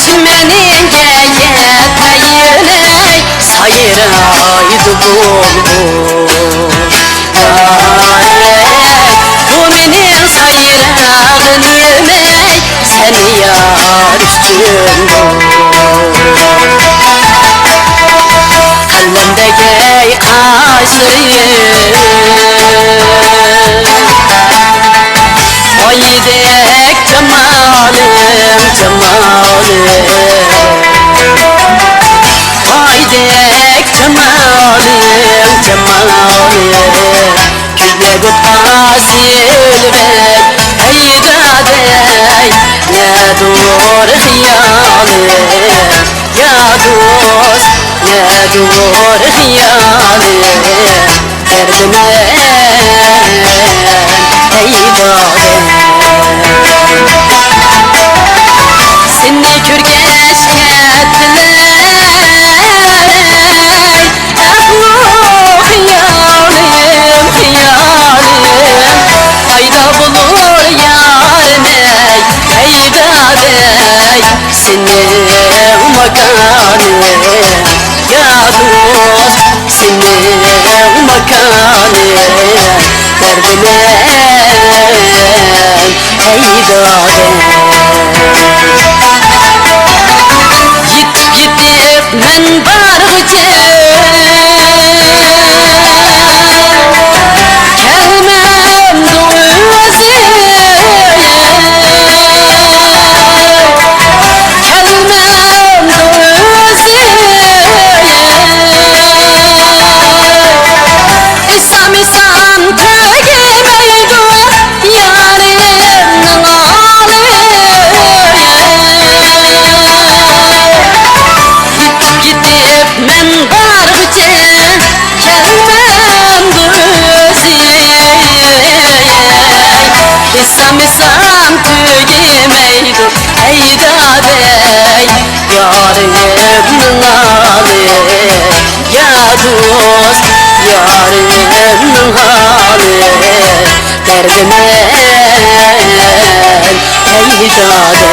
Çimeninge yetmeyine sayıraydı bu menin sayırağın yemek seni yar üstün kalbimdeki kaşırı oydek cemalım cemalım oydek cemalım cemalım külle gutma silbek heydadey ne dur hiyalım ya dost ne dur hiyalım derdime heydadey seni kürgeç ettiler aklı hiyalim fayda bulur yarime heydadey seni makanı ya dost seni makanı derdime yitip yitip men bargıcı kelmem duzi kelmem duzi İsam İsam tügemeydu yarının ağlı gidip gidip men bargıcı kelmem duzi İsam İsam tügemeydu heydadey yarının ağlı ya dost yarının hali derdime heydadey